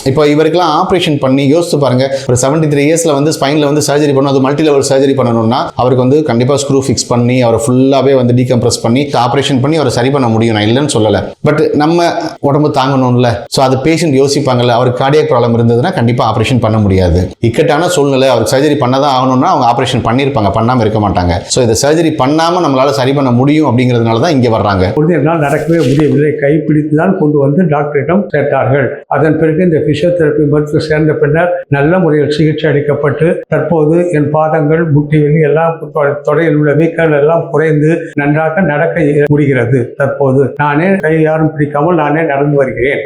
இப்போ இவருக்கெல்லாம் ஆப்ரேஷன் பண்ணி யோசிச்சு பாருங்க, ஒரு 73 இயர்ஸ்ல வந்து ஸ்பைன்ல வந்து சர்ஜரி பண்ணணும், அது மல்டி லெவல் சர்ஜரி பண்ணணும்னா அவருக்கு வந்து கண்டிப்பா ஸ்க்ரூ ஃபிக்ஸ் பண்ணி அவரை ஃபுல்லாவே வந்து டீகம்ப்ரஸ் பண்ணி ஆப்ரேஷன் பண்ணி அவரை சரி பண்ண முடியும், நான் இல்லைன்னு சொல்லல. பட் நம்ம உடம்பு தாங்கணும்ல, ஸோ அது பேஷண்ட் யோசிப்பாங்கல்ல. அவருக்கு கார்டியாக் ப்ராப்ளம் இருந்ததுன்னா கண்டிப்பா ஆப்ரேஷன் பண்ண முடியாது. இக்கட்டான சூழ்நிலை, அவருக்கு சர்ஜரி பண்ணதான் ஆகணும்னா அவங்க ஆப்ரேஷன் பண்ணியிருப்பாங்க, பண்ணாம இருக்க மாட்டாங்க. ஸோ இதை சர்ஜரி பண்ணாம நம்மளால சரி பண்ண முடியும் அப்படிங்கிறதுனால தான் இங்க வர்றாங்க. என்னால் நடக்கவே முடியவில்லை, கைப்பிடித்து தான் கொண்டு வந்து டாக்டரிடம் சேர்த்தார்கள். அதன் பிறகு இந்த பிசியோதெரபி மருத்துவ சேர்ந்த பின்னர் நல்ல முறையில் சிகிச்சை அளிக்கப்பட்டு தற்போது என் பாதங்கள், முட்டி வெளி எல்லாம், தொடையில் உள்ள வீக்கங்கள் எல்லாம் குறைந்து நன்றாக நடக்க முடிகிறது. தற்போது நானே கை யாரும் பிடிக்காமல் நானே நடந்து வருகிறேன்.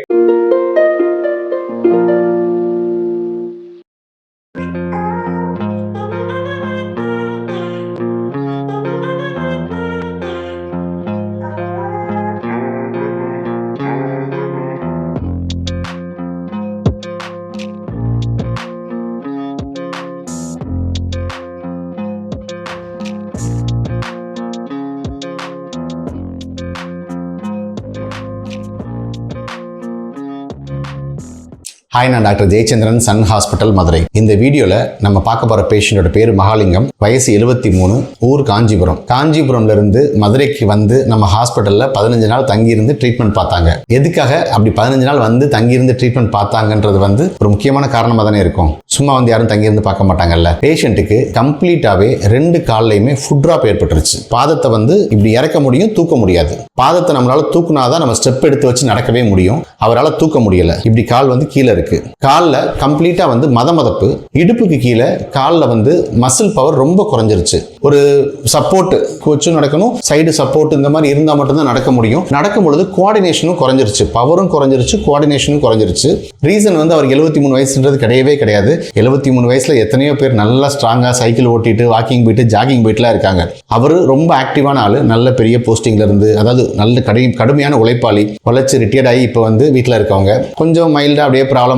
ஹாய், நான் doctor Jayachandran, Sun hospital, Madurai. இந்த வீடியோவில் நம்ம பார்க்க போகிற பேஷண்டோட பேர் மகாலிங்கம், வயசு 73, ஊர் காஞ்சிபுரம். காஞ்சிபுரம்ல இருந்து மதுரைக்கு வந்து நம்ம ஹாஸ்பிட்டலில் 15 நாள் தங்கியிருந்து ட்ரீட்மெண்ட் பார்த்தாங்க. எதுக்காக அப்படி 15 நாள் வந்து தங்கியிருந்து ட்ரீட்மெண்ட் பார்த்தாங்கன்றது வந்து ஒரு முக்கியமான காரணமாக தானே இருக்கும். சும்மா வந்து யாரும் தங்கியிருந்து பார்க்க மாட்டாங்கல்ல. பேஷண்ட்டுக்கு கம்ப்ளீட்டாகவே 2 கால்லையுமே ஃபுட் ட்ராப் ஏற்பட்டுருச்சு. பாதத்தை வந்து இப்படி இறக்க முடியும், தூக்க முடியாது. பாதத்தை நம்மளால தூக்குனாதான் நம்ம ஸ்டெப் எடுத்து வச்சு நடக்கவே முடியும். அவரால் தூக்க முடியல. இப்படி கால் வந்து கீழே இருக்கு. காலில் கம்ப்ளீட்டா வந்து மதமதப்பு, இடுப்புக்கு கீழே காலில் வந்து மசில் பவர் ரொம்ப குறைஞ்சிருச்சு. ஒரு சப்போர்ட் வச்சு நடக்கணும், சைடு சப்போர்ட் இந்த மாதிரி இருந்தால் மட்டும்தான் நடக்க முடியும். நடக்கும் பொழுது கோஆர்டினேஷனும் குறைஞ்சிருச்சு, பவரும் குறைஞ்சிருச்சு, கோஆர்டினேஷனும் குறைஞ்சிருச்சு. ரீசன் வந்து அவருக்கு 73 வயசுன்றது கிடையவே கிடையாது. 73 வயசுல எத்தனையோ பேர் நல்லா ஸ்ட்ராங்கா சைக்கிள் ஓட்டிட்டு, வாக்கிங் போயிட்டு, ஜாகிங் போயிட்டுலாம் இருக்காங்க. அவரு ரொம்ப ஆக்டிவான ஆளு, நல்ல பெரிய போஸ்டிங்ல இருந்து, அதாவது நல்ல கடுமையான உழைப்பாளி, உழைச்சு ரிட்டையர்ட் ஆகி இப்போ வந்து வீட்டில் இருக்கவங்க. கொஞ்சம் மைல்டா அப்படியே ப்ராப்ளம்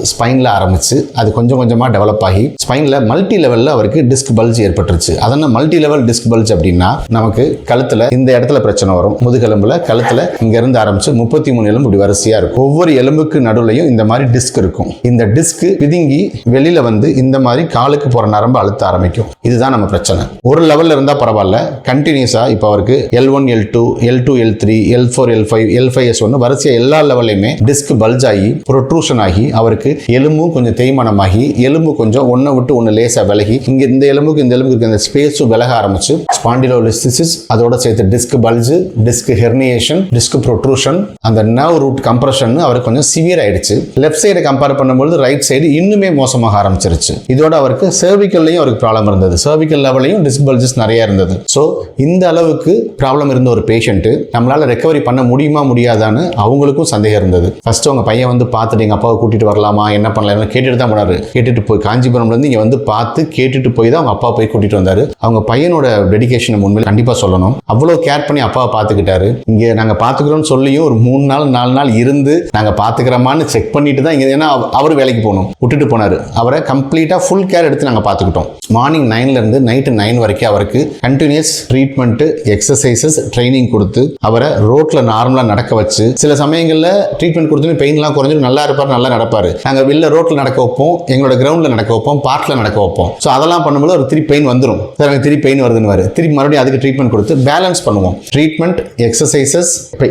ஸ்பைன்ல ஆரம்பிச்சு அது கொஞ்சம் கொஞ்சமா டெவலப் ஆகி ஸ்பைன்ல மல்டி லெவல்ல அவருக்கு டிஸ்க் பல்ஜ் ஏற்பட்டுருச்சு. அதனால மல்டி லெவல் டிஸ்க் பல்ஜ் அப்படின்னா நமக்கு கழுத்துல இந்த இடத்துல பிரச்சனை வரும், முதுகெலும்புல, கழுத்துல இங்க இருந்து ஆரம்பிச்சு 33 எலும்பு இப்படி வரிசையா இருக்கும். ஒவ்வொரு எலும்புக்கு நடுவுலையும் இந்த மாதிரி டிஸ்க் இருக்கும். இந்த டிஸ்க் பிதுங்கி வெளியில வந்து இந்த மாதிரி காலுக்கு போற நரம்பு அழுத்த ஆரம்பிக்கும். இதுதான் நம்ம பிரச்சனை. ஒரு லெவல்ல இருந்தா பரவாயில்ல, கண்டினியூஸா இப்போ அவருக்கு L1, L2, L2, L3, L4, L5, L5S1 வரிசையா எல்லா லெவல்லையுமே டிஸ்க் பல்ஜ் ஆகி ப்ரொட்ரூஷன் ஆகி அவருக்கு எலும்பும் கொஞ்சம் தேய்மானமாகி, எலும்பு கொஞ்சம் ஒன்றை விட்டு ஒன்று லேசா விலகி, இங்க இந்த எலும்புக்கு இந்த எலும்புக்கு இந்த ஸ்பேஸும் விலக ஆரம்பிச்சு ஸ்பாண்டிலோலிசிஸ், அதோட சேர்த்து disk bulge, disk herniation, disk protrusion, அந்த நர்வ் ரூட் கம்ப்ரஷன் அவருக்கு கொஞ்சம் சிவியர் ஆயிடுச்சு. லெஃப்ட் சைடு கம்பேர் பண்ணும்போது ரைட் சைடு இன்னுமே மோசமாக ஆரம்பிச்சிருச்சு. இதோட அவருக்கு சர்விக்கல்லையும் அவருக்கு ப்ராப்ளம் இருந்தது, சர்விக்கல் லெவலையும் டிஸ்க் பல்ஜஸ் நிறைய இருந்தது. ஸோ இந்த அளவுக்கு ப்ராப்ளம் இருந்த ஒரு பேஷண்ட் நம்மளால ரெக்கவரி பண்ண முடியுமா முடியாதான்னு அவங்களுக்கும் சந்தேகம் இருந்தது. ஃபர்ஸ்ட் அவங்க பையன் வந்து பார்த்துட்டு எங்க அப்பாவை கூட்டிட்டு வரலாமா, என்ன பண்ணலாம் கேட்டுட்டு தான் போனாரு. கேட்டுட்டு போய் காஞ்சிபுரம்ல இருந்து இங்க வந்து பார்த்து கேட்டுட்டு போய் தான் அவங்க அப்பா போய் கூட்டிட்டு வந்தாரு. அவங்க பையனோட டெடிகேஷன் உண்மையில கண்டிப்பா சொல்லணும். அவ்வளவு கேர் பண்ணி அப்பாவை பார்த்துக்கிட்டாரு. இங்க நாங்க பாத்துக்கிறோம்னு சொல்லியும் ஒரு 3 நாள் 4 நாள் இருந்து நாங்க பாத்துக்கிறோமான்னு செக் பண்ணிட்டு தான் இங்க, ஏன்னா அவர் வேலைக்கு போகணும், விட்டுட்டு போனாரு. அவரை கம்ப்ளீட்டா ஃபுல் கேர் எடுத்து நாங்க பாத்துக்கிட்டோம். மார்னிங் 9ல இருந்து நைட்டு 9 வரைக்கும் அவருக்கு கண்டினியூஸ் ட்ரீட்மெண்ட், எக்ஸசைசஸ், ட்ரைனிங் கொடுத்து அவரை ரோட்ல நார்மலா நடக்க வச்சு, சில சமயங்கள்ல ட்ரீட்மெண்ட் கொடுத்து பெயின் எல்லாம் குறைஞ்சிட்டு நல்லா இருப்பாரு, நல்லா நடப்பாரு. நாங்க வெளில ரோட்ல நடக்க வைப்போம், எங்களோட கிரவுண்ட்ல நடக்க வைப்போம், பார்க்ல நடக்க வைப்போம். ஸோ அதெல்லாம் பண்ணும்போது ஒரு திருப்பி பெயின் வந்துடும். சார் எனக்கு திருப்பி பெயின் வருதுன்னு திருப்பி மறுபடியும் அதுக்கு ட்ரீட்மெண்ட் கொடுத்து பேலன்ஸ் பண்ணுவோம். ட்ரீட்மெண்ட்,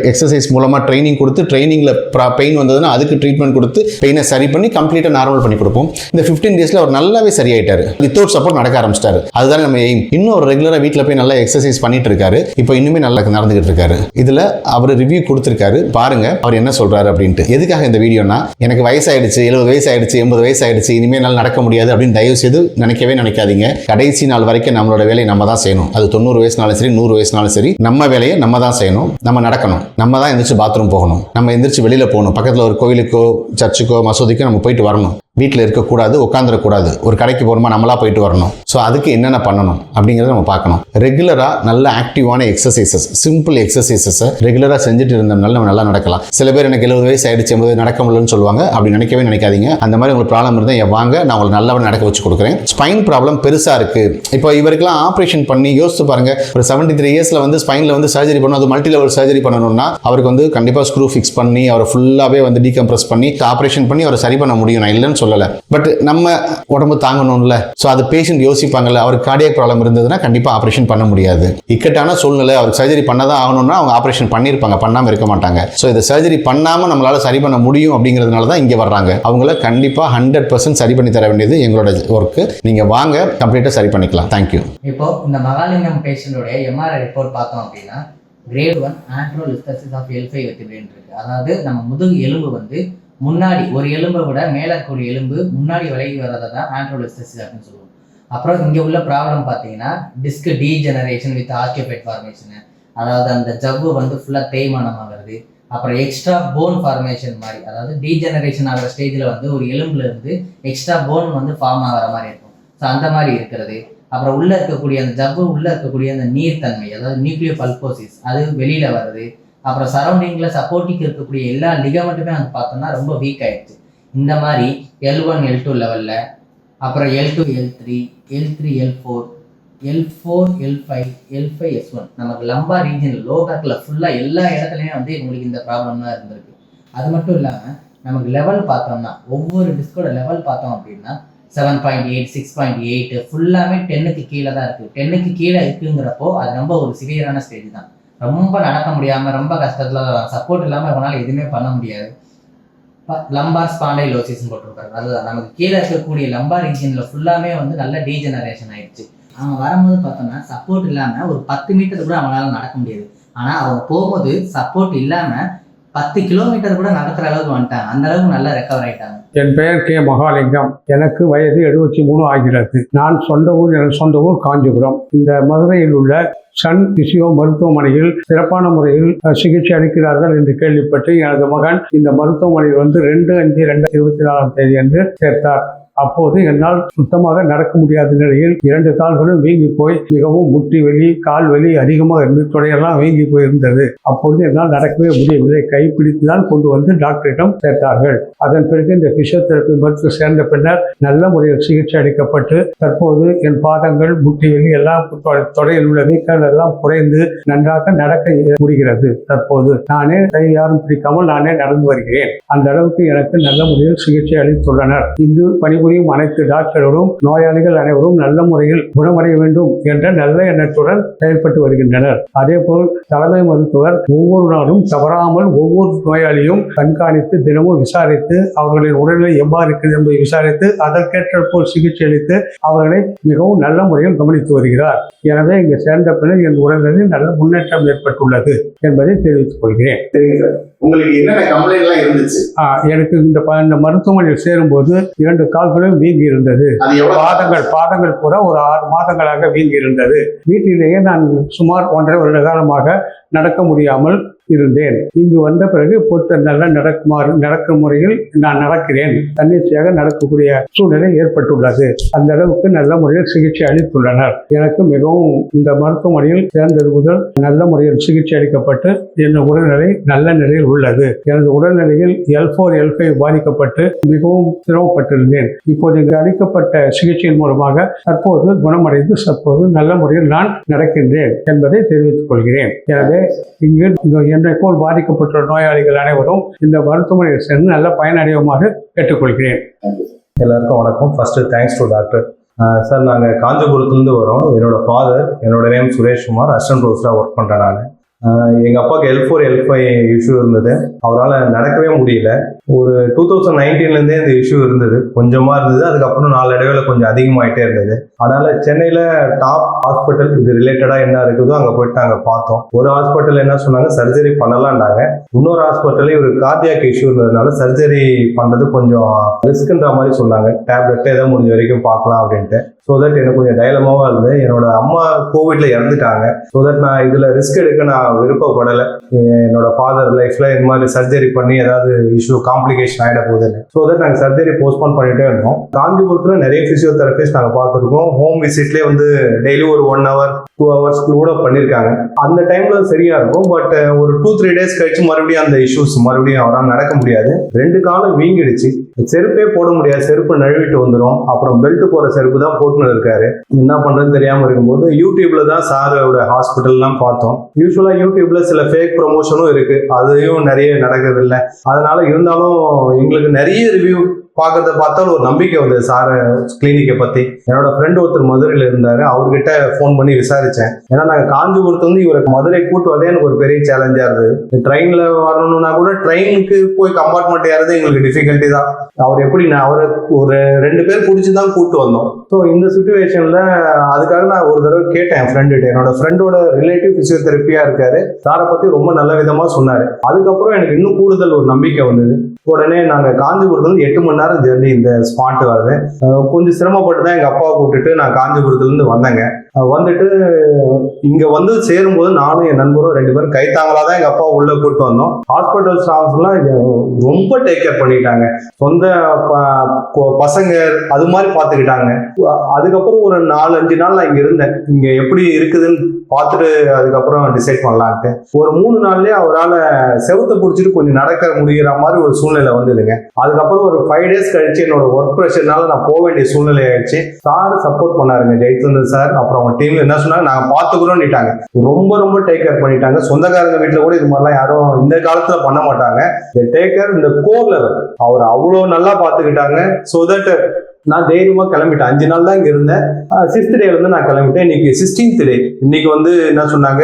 எக்ஸசைஸ் மூலமா ட்ரைனிங் கொடுத்து, ட்ரைனிங்ல பெயின் வந்ததுன்னா அதுக்கு ட்ரீட்மெண்ட் கொடுத்து பெயினை சரி பண்ணி கம்ப்ளீட்டா நார்மல் பண்ணி கொடுப்போம். இந்த 15 டேஸ்ல அவர் நல்லாவே சரியாயிட்டாரு. வித்தவுட் சப்போர்ட் நடக்க ஆரம்பிச்சிட்டாரு. அதுதான் நம்ம எய்ம். இன்னும் ஒரு ரெகுலரா வீட்டில் போய் நல்லா எக்ஸசைஸ் பண்ணிட்டு இருக்காரு. இப்போ இன்னுமே நல்லா நடந்துகிட்டு இருக்காரு. இதுல அவர் ரிவ்யூ கொடுத்திருக்காரு, பாருங்க அவர் என்ன சொல்றாரு அப்படின்ட்டு. எதுக்காக இந்த வீடியோனா, எனக்கு வயசாயிடுச்சு, 70 வயசு ஆயிடுச்சு, 80 வயசு ஆயிடுச்சு, இனிமே என்னால் நடக்க முடியாது அப்படின்னு தயவு செய்து நினைக்கவே நினைக்காதீங்க. கடைசி நாள் வரைக்கும் நம்மளோட வேலையை நம்ம தான் செய்யணும். அது 90 வயசுனாலும் சரி, 100 வயசுனாலும் சரி, நம்ம வேலையை நம்ம தான் செய்யணும். நம்ம நடக்கணும், நம்ம தான் எந்திரிச்சு பாத்ரூம் போகணும், நம்ம எந்திரிச்சு வெளியில போகணும், பக்கத்தில் ஒரு கோயிலுக்கோ சர்ச்சுக்கோ மசூதிக்கோ நம்ம போயிட்டு வரணும். வீட்டில் இருக்கக்கூடாது, உட்காந்துடக்கூடாது, ஒரு கடைக்கு போகணுமா நம்மளா போயிட்டு வரணும். ஸோ அதுக்கு என்னென்ன பண்ணணும் அப்படிங்கிறத நம்ம பார்க்கணும். ரெகுலராக நல்ல ஆக்டிவான எக்ஸசைசஸ், சிம்பிள் எக்ஸசைசஸை ரெகுலராக செஞ்சுட்டு இருந்தோம்னால நம்ம நல்லா நடக்கலாம். சில பேர் எனக்கு 70 வயசு ஆயிடுச்சு, 80 நடக்க முடியலன்னு சொல்லுவாங்க. அப்படி நினைக்கவே நினைக்காதீங்க. அந்த மாதிரி உங்களுக்கு ப்ராப்ளம் இருந்தால் வாங்க, நான் உங்களுக்கு நல்லவன் நடக்க வச்சு கொடுக்குறேன். ஸ்பைன் ப்ராப்ளம் பெருசாக இருக்குது. இப்போ இவருக்குலாம் ஆப்ரேஷன் பண்ணி யோசிச்சு பாருங்க, ஒரு 73 இயர்ஸில் வந்து ஸ்பைனில் வந்து சர்ஜரி பண்ணணும், அது மல்டி லெவல் சர்ஜரி பண்ணணும்னா அவருக்கு வந்து கண்டிப்பாக ஸ்க்ரூ ஃபிக்ஸ் பண்ணி அவரை ஃபுல்லாகவே வந்து டீகம்ப்ரஸ் பண்ணி ஆப்ரேஷன் பண்ணி அவரை சரி பண்ண முடியும். நான் இல்லைன்னு சொல்லலை, பட் நம்ம உடம்பு தாங்கணும்ல. ஸோ அது பேஷண்ட் யோசிப்பாங்கல்ல, அவருக்கு கார்டியாக் ப்ராப்ளம் இருந்ததுன்னா கண்டிப்பாக ஆப்ரேஷன் பண்ண முடியாது. இக்கட்டான சூழ்நிலை, அவருக்கு சர்ஜரி பண்ணதான் ஆகணும்னா அவங்க ஆப்ரேஷன் பண்ணியிருப்பாங்க, பண்ணாமல் இருக்க மாட்டாங்க. ஸோ இதை சர்ஜரி பண்ணாமல் நம்மளால சரி பண்ண முடியும் அப்படிங்கிறதுனால தான் இங்கே வர்றாங்க. அவங்கள கண்டிப்பாக 100% சரி பண்ணி தர வேண்டியது எங்களோட ஒர்க்கு. நீங்கள் வாங்க, கம்ப்ளீட்டாக சரி பண்ணிக்கலாம். தேங்க்யூ. இப்போ இந்த மகாலிங்கம் பேஷண்டோடைய எம்ஆர்ஐ ரிப்போர்ட் பார்த்தோம் அப்படின்னா கிரேட் 1 ஆண்ட்ரோலிஸ்தசிஸ் ஆஃப் L5 வெர்டிபிரேன் இருக்கு. அதாவது நம்ம முதுகு எலும்பு வந்து முன்னாடி ஒரு எலும்பை விட மேலே இருக்கக்கூடிய எலும்பு முன்னாடி விலகி வர்றதை தான் ஆண்ட்ரோலிஸ்தசிஸ் அப்படின்னு சொல்லுவோம். அப்புறம் இங்கே உள்ள ப்ராப்ளம் பார்த்தீங்கன்னா டிஸ்க் டீஜெனரேஷன் வித் ஆஸ்டியோபைட் ஃபார்மேஷனு, அதாவது அந்த ஜவ்வு வந்து ஃபுல்லாக தேய்மானமாகிறது. அப்புறம் எக்ஸ்ட்ரா போன் ஃபார்மேஷன் மாதிரி, அதாவது டீஜெனரேஷன் ஆகிற ஸ்டேஜில் வந்து ஒரு எலும்புல இருந்து எக்ஸ்ட்ரா போன் வந்து ஃபார்ம் ஆகிற மாதிரி இருக்கும். ஸோ அந்த மாதிரி இருக்கிறது. அப்புறம் உள்ளே இருக்கக்கூடிய அந்த ஜவ்வு உள்ளே இருக்கக்கூடிய அந்த நீர்த்தன்மை, அதாவது நியூக்ளியோ பல்போசிஸ், அது வெளியில் வருது. அப்புறம் சரௌண்டிங்கில் சப்போர்ட்டிங் இருக்கக்கூடிய எல்லா லிகமெண்ட்டுமே வந்து பார்த்தோம்னா ரொம்ப வீக் ஆயிடுச்சு. இந்த மாதிரி L1 L2 லெவலில், அப்புறம் L2 L3 L3 L4 L4 L5 L5 S1 நமக்கு லம்பா ரீஜன் லோ பேக்கில் ஃபுல்லாக எல்லா இடத்துலையும் வந்து உங்களுக்கு இந்த ப்ராப்ளம் தான் இருந்திருக்கு. அது மட்டும் இல்லாமல் நமக்கு லெவல் பார்த்தோம்னா ஒவ்வொரு டிஸ்கோட லெவல் பார்த்தோம் அப்படின்னா 7.8 6.8 ஃபுல்லாமே 10க்கு கீழே தான் இருக்குது. 10க்கு கீழே இருக்குங்கிறப்போ அது ரொம்ப ஒரு சிவியரான ஸ்டேஜ் தான். ரொம்ப நடக்க முடியாமல் ரொம்ப கஷ்டத்தில் சப்போர்ட் இல்லாமல் இவனால் எதுவுமே பண்ண முடியாது. லம்பார் ஸ்பாண்டைலோசிஸ்ன்னு போட்டிருக்காரு. அதுதான் நமக்கு கீழே இருக்கக்கூடிய லம்பார் ரீஜனில் ஃபுல்லாமே வந்து நல்ல டீஜெனரேஷன் ஆயிடுச்சு. அவன் வரும்போது பார்த்தோம்னா சப்போர்ட் இல்லாமல் ஒரு 10 மீட்டர் கூட அவனால் நடக்க முடியாது. ஆனால் அவங்க போகும்போது சப்போர்ட் இல்லாமல் 10 கிலோமீட்டர் கூட நடக்கிற அளவுக்கு வந்துட்டாங்க. அந்த அளவுக்கு நல்லா ரெக்கவர் ஆகிட்டாங்க. என் பெயர் கே. மகாலிங்கம். எனக்கு வயது 73 ஆகிறது. நான் எனது சொந்த ஊர் காஞ்சிபுரம். இந்த மதுரையில் உள்ள சன் பிசியோ மருத்துவமனையில் சிறப்பான முறையில் சிகிச்சை அளிக்கிறார்கள் என்று கேள்விப்பட்டு எனது மகன் இந்த மருத்துவமனையில் வந்து 2/5/2024 அன்று சேர்த்தார். அப்போது என்னால் சுத்தமாக நடக்க முடியாத நிலையில் 2 கால்களும் வீங்கி போய் மிகவும் முட்டி வலி, கால் வலி அதிகமாக இருந்து தொடையெல்லாம் வீங்கி போயிருந்தது. அப்பொழுது என்னால் நடக்கவே முடியவில்லை. கைப்பிடித்து தான் கொண்டு வந்து டாக்டரிடம் சேர்த்தார்கள். அதன் பிறகு இந்த பிசியோதெரபி மருத்துவ சேர்ந்த பின்னர் நல்ல முறையில் சிகிச்சை அளிக்கப்பட்டு தற்போது என் பாதங்கள், முட்டி வலி எல்லாம், தொடையில் உள்ள வீக்கங்கள் எல்லாம் குறைந்து நன்றாக நடக்க முடிகிறது. தற்போது நானே கை யாரும் பிடிக்காமல் நானே நடந்து வருகிறேன். அந்த அளவுக்கு எனக்கு நல்ல முறையில் சிகிச்சை அளித்துள்ளனர். இங்கு பணிபுரியும் அனைத்து டாக்டர்களும் நோயாளிகள் அனைவரும் நல்ல முறையில் குணமடைய வேண்டும் என்ற நல்ல எண்ணத்துடன் செயல்பட்டு வருகின்றனர். அதேபோல் தலைமை மருத்துவர் ஒவ்வொரு நாளும் தவறாமல் ஒவ்வொரு நோயாளியும் கண்காணித்து தினமும் விசாரித்து அவர்களின் உடல்நிலை எவ்வாறு இருக்கிறது என்பதை விசாரித்து அதற்கேற்ற போல் சிகிச்சை அளித்து அவர்களை மிகவும் நல்ல முறையில் கவனித்து வருகிறார். எனவே இங்கு சேர்ந்த பின்னர் என் உடல்நிலையில் நல்ல முன்னேற்றம் ஏற்பட்டுள்ளது என்பதை தெரிவித்துக் கொள்கிறேன். உங்களுக்கு என்னென்ன கம்ப்ளைண்ட் எல்லாம் இருந்துச்சு? எனக்கு இந்த மருத்துவமனையில் சேரும்போது 2 கால்களும் வீங்கி இருந்தது. பாதங்கள் பூரா ஒரு 6 மாதங்களாக வீங்கி இருந்தது. வீட்டிலேயே நான் சுமார் 1.5 வருட காலமாக நடக்க முடியாமல் இருந்தேன். இங்கு வந்த பிறகு இப்போது நல்ல நடக்கும் முறையில் நான் நடக்கிறேன். தன்னிச்சையாக நடக்கக்கூடிய சூழ்நிலை ஏற்பட்டுள்ளது. அந்த அளவுக்கு நல்ல முறையில் சிகிச்சை அளித்துள்ளனர். எனக்கு மிகவும் இந்த மருத்துவமனையில் சேர்ந்தது முதல் நல்ல முறையில் சிகிச்சை அளிக்கப்பட்டு என் உடல்நிலை நல்ல நிலையில் உள்ளது. எனது உடல்நிலையில் L4 L5 பாதிக்கப்பட்டு மிகவும் சிரமப்பட்டிருந்தேன். இப்போது இங்கு அளிக்கப்பட்ட சிகிச்சையின் மூலமாக தற்போது குணமடைந்து தற்போது நல்ல முறையில் நான் நடக்கின்றேன் என்பதை தெரிவித்துக் கொள்கிறேன். எனவே இங்கு என்னை போல் பாதிக்கப்பட்டுள்ள நோயாளிகள் அனைவரும் இந்த மருத்துவமனையில் சேர்ந்து நல்ல பயனடையுமாறு கேட்டுக்கொள்கிறேன். எல்லாருக்கும் வணக்கம். First thanks to doctor. Sir, நாங்கள் காஞ்சிபுரத்துலேருந்து வரோம். என்னோட ஃபாதர், என்னோட நேம் சுரேஷ்குமார், அசிஸ்டன்ட் ப்ரொஃபஸராக ஒர்க் பண்ணுறேன். நான் எங்கள் அப்பாவுக்கு L4 L5 இஷ்யூ இருந்தது. அவரால் நடக்கவே முடியல. ஒரு 2019 இந்த இஷ்யூ இருந்தது. கொஞ்சமாக இருந்தது. அதுக்கப்புறம் நாளடைவில் கொஞ்சம் அதிகமாகிட்டே இருந்தது. அதனால் சென்னையில் டாப் ஹாஸ்பிட்டல் இது ரிலேட்டடாக என்ன இருக்குதோ அங்கே போயிட்டு நாங்கள் பார்த்தோம். ஒரு ஹாஸ்பிட்டல் என்ன சொன்னாங்க, சர்ஜரி பண்ணலான்னாங்க. இன்னொரு ஹாஸ்பிட்டலே ஒரு கார்டியாக் இஷ்யூ இருந்ததுனால சர்ஜரி பண்ணுறது கொஞ்சம் ரிஸ்க்குன்ற மாதிரி சொன்னாங்க. டேப்லெட்டே ஏதோ முடிஞ்ச வரைக்கும் பார்க்கலாம் அப்படின்ட்டு. ஸோ தட் எனக்கு கொஞ்சம் டைலமாவாக இருந்தது. என்னோட அம்மா கோவிட்ல இறந்துட்டாங்க. ஸோ தட் நான் இதில் ரிஸ்க் எடுக்க நான் விருப்பப்படலை. என்னோட ஃபாதர் லைஃப்ல இந்த மாதிரி சர்ஜரி பண்ணி ஏதாவது இஷ்யூ காம்ப்ளிகேஷன் ஆகிட போகுதுன்னு. ஸோ தட் நாங்கள் சர்ஜரி போஸ்ட்போன் பண்ணிட்டே இருந்தோம். காஞ்சிபுரத்தில் நிறைய ஃபிசியோதெரபிஸ்ட் நாங்கள் பார்த்துருக்கோம். ஹோம் விசிட்லேயே வந்து டெய்லி ஒரு 1 hour 2 hours கூட பண்ணியிருக்காங்க. அந்த டைமில் சரியாக இருக்கும். பட் ஒரு 2-3 days கழிச்சு மறுபடியும் அந்த இஷ்யூஸ் மறுபடியும் அவரால் நடக்க முடியாது. 2 காலம் வீங்கிடுச்சு. செருப்பே போட முடியாது, செருப்பு நழுவிட்டு வந்துடும். அப்புறம் பெல்ட் போகிற செருப்பு தான் போட்டுன்னு இருக்காரு. என்ன பண்ணுறதுன்னு தெரியாமல் இருக்கும்போது யூடியூப்ல தான் சாரோட ஹாஸ்பிட்டல்லாம் பார்த்தோம். யூஸ்வலாக யூடியூப்ல சில ஃபேக் ப்ரொமோஷனும் இருக்கு, அதையும் நிறைய நடக்கிறது இல்லை. அதனால இருந்தாலும் எங்களுக்கு நிறைய ரிவ்யூ பார்க்கறத பார்த்தாலும் ஒரு நம்பிக்கை வந்தது சார் கிளினிக்கை பற்றி. என்னோட ஃப்ரெண்ட் ஒருத்தர் மதுரையில் இருந்தார், அவர்கிட்ட ஃபோன் பண்ணி விசாரித்தேன். ஏன்னா நாங்கள் காஞ்சிபுரத்து வந்து இவரை மதுரை கூட்டு வரதே எனக்கு ஒரு பெரிய சேலஞ்சாக இருந்தது. ட்ரெயினில் வரணும்னா கூட ட்ரெயினுக்கு போய் கம்பார்ட்மெண்ட் ஏறது எங்களுக்கு டிஃபிகல்ட்டி தான். அவர் எப்படி அவரை ஒரு 2 பேர் பிடிச்சி தான் கூப்பிட்டு வந்தோம். ஸோ இந்த சுச்சுவேஷனில் அதுக்காக நான் ஒரு தடவை கேட்டேன் என் ஃப்ரெண்டுகிட்ட. என்னோட ஃப்ரெண்டோட ரிலேட்டிவ் ஃபிசியோதெரப்பியாக இருக்காரு, சாரை பற்றி ரொம்ப நல்ல விதமாக சொன்னார். அதுக்கப்புறம் எனக்கு இன்னும் கூடுதல் ஒரு நம்பிக்கை வந்தது. உடனே நாங்கள் காஞ்சிபுரத்துலேருந்து 8 மணி நேரம் ஜெர்னி இந்த ஸ்பாட் வருது. கொஞ்சம் சிரமப்பட்டு தான் எங்கள் அப்பாவை கூப்பிட்டுட்டு நான் காஞ்சிபுரத்துலேருந்து வந்தேங்க. வந்துட்டு இங்கே வந்து சேரும்போது நானும் என் நண்பரும் 2 பேரும் கைத்தாங்களா தான் எங்கள் அப்பாவை உள்ளே கூப்பிட்டு வந்தோம். ஹாஸ்பிட்டல் ஸ்டாஃப்ஸ்லாம் ரொம்ப டேக் கேர் பண்ணிட்டாங்க. சொந்த பசங்க அது மாதிரி பார்த்துக்கிட்டாங்க. அதுக்கப்புறம் ஒரு 4-5 நாள் நான் இங்கே இருந்தேன். இங்கே எப்படி இருக்குதுன்னு பார்த்துட்டு அதுக்கப்புறம் டிசைட் பண்ணலான்ட்டு ஒரு 3 நாள்லயே அவரால் செவத்தை பிடிச்சிட்டு கொஞ்சம் நடக்க முடிகிற மாதிரி ஒரு சூழ்நிலை வந்ததுங்க. அதுக்கப்புறம் ஒரு 5 days கழிச்சு என்னோட ஒர்க் ப்ரெஷர்னால நான் போக வேண்டிய சூழ்நிலை ஆயிடுச்சு. சார் சப்போர்ட் பண்ணாருங்க, ஜெயச்சந்திரன் சார். அப்புறம் அவங்க டீம்ல என்ன சொன்னாங்க, நாங்கள் பார்த்துக்கிறோம்னுட்டாங்க. ரொம்ப ரொம்ப டேக் கேர் பண்ணிட்டாங்க. சொந்தக்காரங்க வீட்டில் கூட இது மாதிரிலாம் யாரும் இந்த காலத்துல பண்ண மாட்டாங்க. இந்த டேக் கேர் இந்த கோர் லெவல் அவர் அவ்வளோ நல்லா பார்த்துக்கிட்டாங்க. ஸோ தட் நான் தைரியமா கிளம்பிட்டேன். 5 நாள் தான் இங்க இருந்தேன். 6th டே வந்து நான் கிளம்பிட்டேன். இன்னைக்கு 16th டே. இன்னைக்கு வந்து என்ன சொன்னாங்க,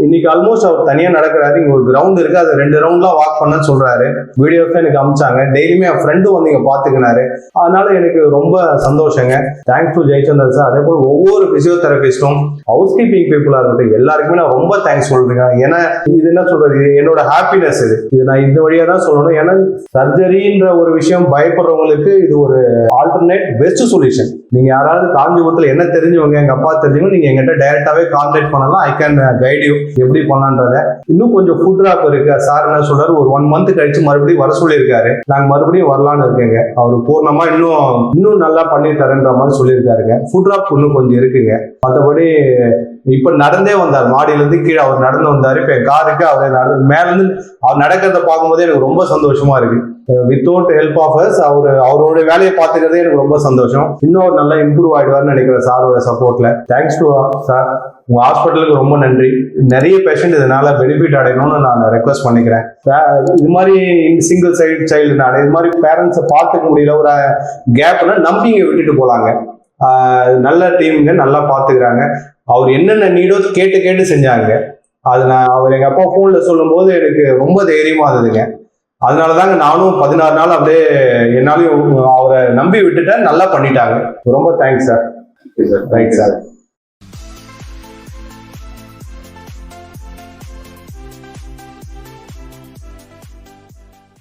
இன்னைக்கு ஆல்மோஸ்ட் அவர் தனியா நடக்கிறாரு. இங்க ஒரு கிரவுண்ட் இருக்கு, அது 2 ரவுண்ட்லாம் வாக் பண்ணன்னு சொல்றாரு. வீடியோஸ் எனக்கு அமிச்சாங்க. டெய்லியுமே என் ஃப்ரெண்டும் வந்து இங்க பாத்துக்கினாரு. அதனால எனக்கு ரொம்ப சந்தோஷங்க. Thanks to Jayachandran sir. அதே போல் ஒவ்வொரு பிசியோதெரபிஸ்டும், ஹவுஸ் கீப்பிங் பீப்புளா இருக்கட்டும், எல்லாருக்குமே நான் ரொம்ப தேங்க்ஸ் சொல்றேங்க. ஏன்னா இது என்ன சொல்றது, என்னோட ஹாப்பினஸ் இது நான் இந்த வழியா தான் சொல்லணும். ஏன்னா சர்ஜரின்ற ஒரு விஷயம் பயப்படுறவங்களுக்கு இது ஒரு ஆல்டர்னேட் பெஸ்ட் சொல்யூஷன். நீங்க யாராவது காஞ்சிபுரத்துல என்ன தெரிஞ்சவங்க, எங்க அப்பா தெரிஞ்சவங்க, நீங்க எங்கிட்ட டைரக்டாவே கான்டாக்ட் பண்ணலாம். ஐ கேன் கைட் யூ எப்படி பண்ணலான்றத. இன்னும் கொஞ்சம் ஃபுட் ட்ராப் இருக்கு. சார் என்ன சொல்றாரு, ஒரு 1 month கழிச்சு மறுபடியும் வர சொல்லியிருக்காரு. நாங்க மறுபடியும் வரலான்னு இருக்கேங்க. அவர் பூர்ணமா இன்னும் நல்லா பண்ணி தரேன்ற மாதிரி சொல்லியிருக்காருங்க. ஃபுட் ட்ராப் இன்னும் கொஞ்சம் இருக்குங்க. மற்றபடி இப்ப நடந்தே வந்தார், மாடியில இருந்து கீழே அவர் நடந்து வந்தாரு. இப்ப என் காருக்கு அவர் மேல இருந்து அவர் நடக்கிறத பார்க்கும்போதே எனக்கு ரொம்ப சந்தோஷமா இருக்கு. வித்தவுட் ஹெல்ப் ஆஃப் அஸ் அவரோட வேலையை பார்த்துக்கிறதே எனக்கு ரொம்ப சந்தோஷம். இன்னும் நல்லா இம்ப்ரூவ் ஆயிடுவார்னு நினைக்கிறேன் சாரோட சப்போர்ட்ல. Thanks to sir. உங்க ஹாஸ்பிட்டலுக்கு ரொம்ப நன்றி. நிறைய பேஷண்ட் இதனால பெனிஃபிட் அடையணும்னு நான் ரெக்வஸ்ட் பண்ணிக்கிறேன். இது மாதிரி சிங்கிள் சைல்டுனால இது மாதிரி பேரண்ட்ஸை பார்த்துக்க முடியல, ஒரு கேப்னா நம்பிங்க விட்டுட்டு போலாங்க. நல்ல டீமுங்க, நல்லா பார்த்துக்கிறாங்க. அவர் என்னென்ன நீடோ கேட்டு செஞ்சாங்க. அது அவர் எங்க அப்பா போன்ல சொல்லும் போது எனக்கு ரொம்ப தைரியமா இருந்ததுங்க. அதனாலதாங்க நானும் 16 நாள் அப்படியே என்னாலையும் அவரை நம்பி விட்டுட்டேன். நல்லா பண்ணிட்டாங்க. ரொம்ப தேங்க்ஸ் சார். Thanks sir.